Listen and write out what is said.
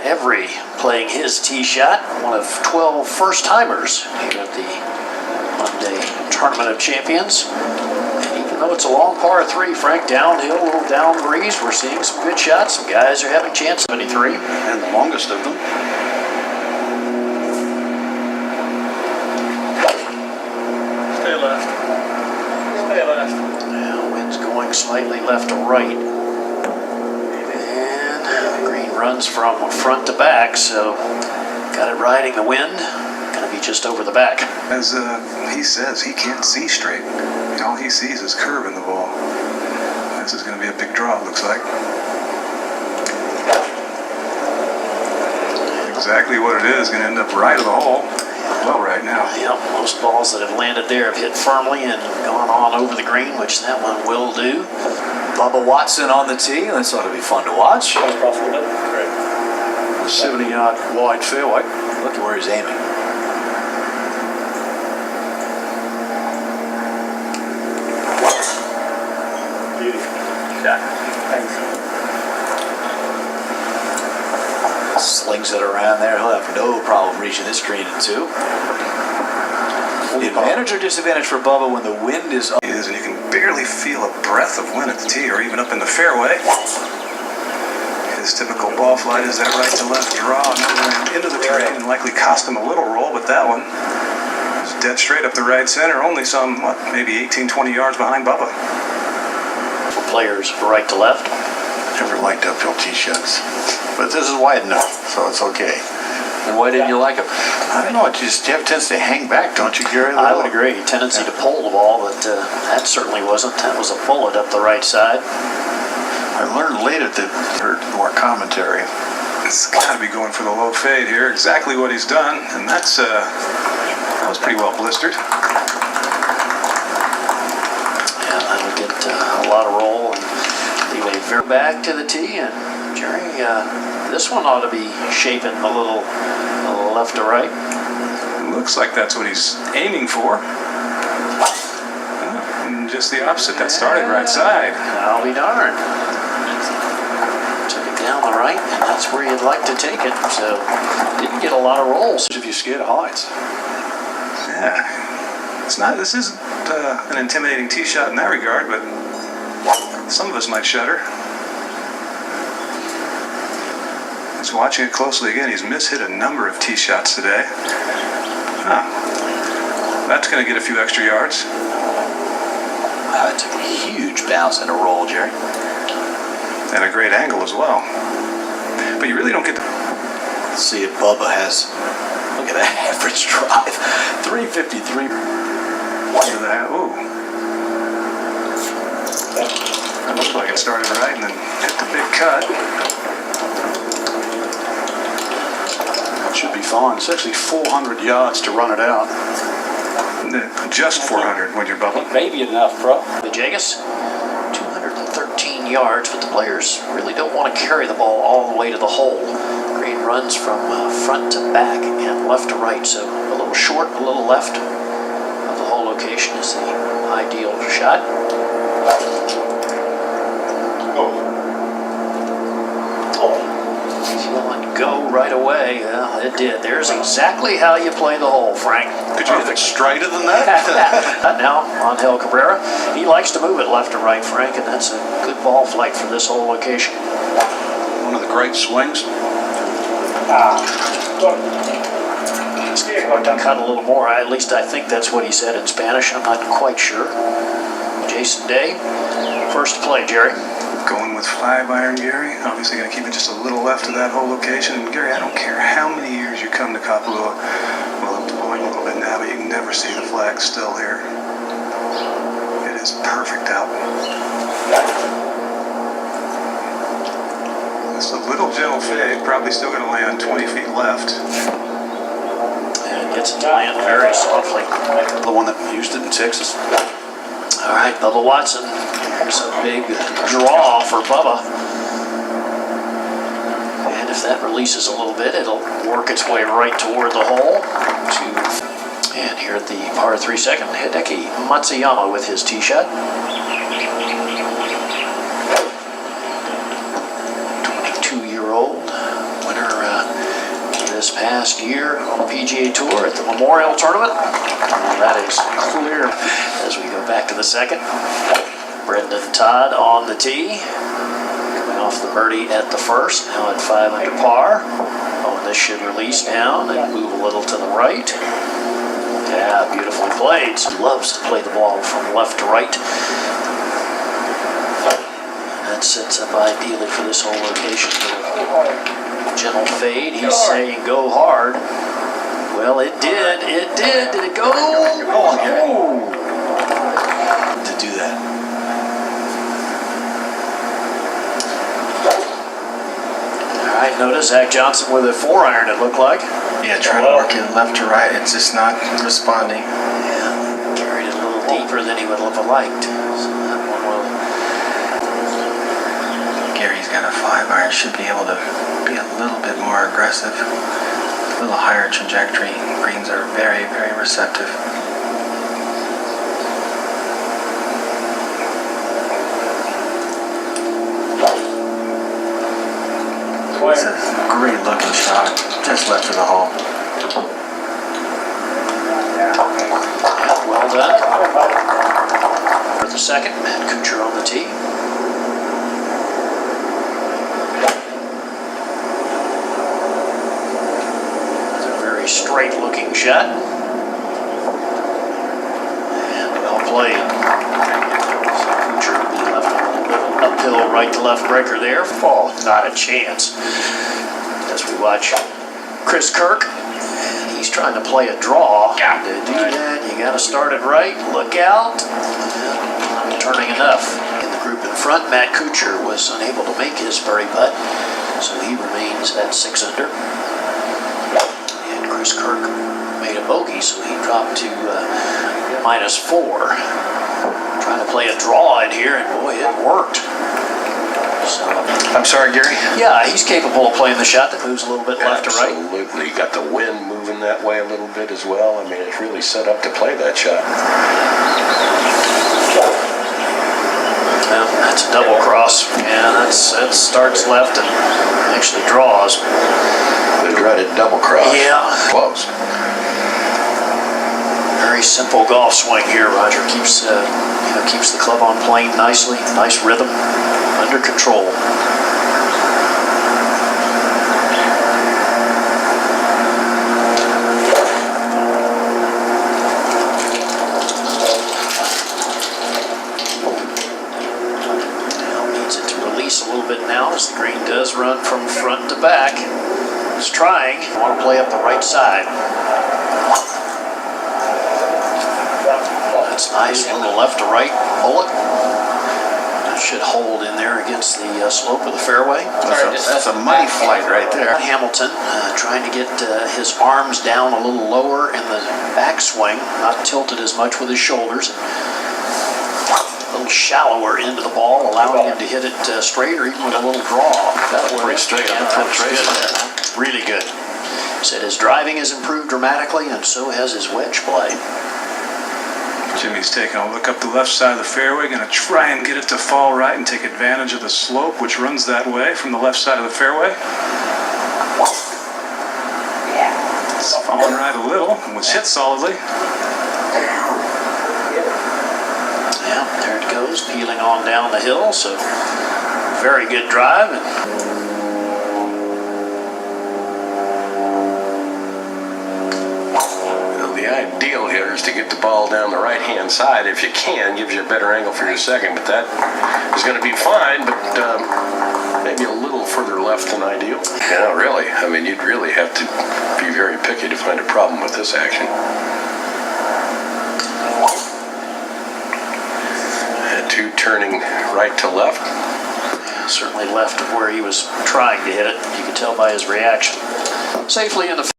Every playing his tee shot, one of 12 first-timers here at the Hyundai Tournament of Champions. And even though it's a long par 3, Frank, downhill, a little down breeze, we're seeing some good shots. Some guys are having chances. 73. And the longest of them. Stay left. Stay left. Now, wind's going slightly left to right. Green runs from front to back, so got it riding the wind. Gonna be just over the back. As he says, he can't see straight. All he sees is curve in the ball. This is gonna be a big draw, it looks like. Exactly what it is, gonna end up right of the hole. Well, right now. Yep, most balls that have landed there have hit firmly and gone on over the green, which that one will do. Bubba Watson on the tee. This ought to be fun to watch. 70-yard wide fairway. Look at where he's aiming. Slings it around there. He'll have no problem reaching this green in 2. The advantage or disadvantage for Bubba when the wind is up? And you can barely feel a breath of wind at the tee or even up in the fairway. His typical ball flight is that right to left draw into the terrain and likely cost him a little roll, but that one is dead straight up the right center, only some, maybe 18, 20 yards behind Bubba. For players right to left. Never liked uphill tee shots. But this is wide enough, so it's okay. And why didn't you like him? I don't know, it just tends to hang back, don't you, Gary? I would agree. Tendency to pull the ball, but that certainly wasn't. That was a bullet up the right side. I learned later that heard more commentary. It's got to be going for the low fade here. Exactly what he's done, and that was pretty well blistered. Yeah, that'll get a lot of roll and leave a very back to the tee. And Jerry, this one ought to be shaping a little left to right. Looks like that's what he's aiming for. And just the opposite. That started right side. I'll be darned. Took it down the right, and that's where you'd like to take it. So didn't get a lot of rolls. If you're scared of heights. Yeah. This isn't an intimidating tee shot in that regard, but some of us might shudder. He's watching it closely again. He's mishit a number of tee shots today. That's going to get a few extra yards. Wow, it took a huge bounce and a roll, Jerry. And a great angle as well. But you really don't get to see if Bubba has, look at that average drive, 353. Look at that. Ooh. That looked like it started right and then hit the big cut. Should be fine. It's actually 400 yards to run it out. Just 400 when you're Bubba. Maybe enough, bro. The Jagus, 213 yards, but the players really don't want to carry the ball all the way to the hole. Green runs from front to back and left to right, so a little short, a little left of the hole location is the ideal shot. Go right away. Well, it did. There's exactly how you play the hole, Frank. Could you hit it straighter than that? Now, Angel Cabrera, he likes to move it left to right, Frank, and that's a good ball flight for this whole location. One of the great swings. Cut a little more. At least I think that's what he said in Spanish. I'm not quite sure. Jason Day, first play, Jerry. Going with 5-iron, Gary. Obviously going to keep it just a little left of that whole location. And Gary, I don't care how many years you come to Kapalua. Well, it's blowing a little bit now, but you can never see the flag still here. It is perfect out. Just a little gentle fade. Probably still going to land 20 feet left. And gets it to land very softly. The one that used it in Texas. All right, Bubba Watson. Here's a big draw for Bubba. And if that releases a little bit, it'll work its way right toward the hole. And here at the par 3 second, Hideki Matsuyama with his tee shot. 22-year-old winner PGA Tour at the Memorial Tournament. And that is clear as we go back to the second. Brendan Todd on the tee. Coming off the birdie at the first, now at 5 under par. Oh, this should release down and move a little to the right. Yeah, beautifully played. He loves to play the ball from left to right. That sets up ideally for this whole location. Gentle fade. He's saying go hard. Well, it did. It did. Did it go? Oh! To do that. All right, notice Zach Johnson with a 4-iron, it looked like. Yeah, trying to work it left to right. It's just not responding. Yeah, carried it a little deeper than he would have liked. So that one will. Gary's got a 5-iron. Should be able to be a little bit more aggressive. A little higher trajectory. Greens are very, very receptive. It's a great looking shot. Just left of the hole. Yeah, well done. For the second, Matt Kuchar on the tee. Straight looking shot. And well played. So Kuchar will be left with a little uphill right to left breaker there. Oh, not a chance. As we watch Chris Kirk, and he's trying to play a draw. To do that, you got to start it right. Look out. Not turning enough. In the group in front, Matt Kuchar was unable to make his birdie putt, so he remains at 6 under. Chris Kirk made a bogey, so he dropped to -4. Trying to play a draw in here, and boy, it worked. So, I'm sorry, Gary? yeah, he's capable of playing the shot that moves a little bit left to right. Absolutely. Got the wind moving that way a little bit as well. I mean, it's really set up to play that shot. Well, that's a double cross. Yeah, that starts left and actually draws. The dreaded double cross. Yeah. Close. Very simple golf swing here. Roger keeps the club on plane nicely. Nice rhythm, under control. Needs it to release a little bit now as the green does run from front to back. He's trying. I want to play up the right side. That's nice. A little left to right bullet. That should hold in there against the slope of the fairway. That's a money flight right there. Hamilton trying to get his arms down a little lower in the backswing, not tilted as much with his shoulders. A little shallower into the ball, allowing him to hit it straight or even with a little draw. That was pretty straight on the ProTracer. Really good. Said his driving has improved dramatically, and so has his wedge play. Jimmy's taking a look up the left side of the fairway, going to try and get it to fall right and take advantage of the slope, which runs that way from the left side of the fairway. It's falling right a little and was hit solidly. Yeah, there it goes, peeling on down the hill, so very good drive. And The ideal here is to get the ball down the right-hand side. If you can, gives you a better angle for your second, but that is going to be fine, but maybe a little further left than ideal. Yeah, really. I mean, you'd really have to be very picky to find a problem with this action. Two turning right to left. certainly left of where he was trying to hit it. You could tell by his reaction. Safely in the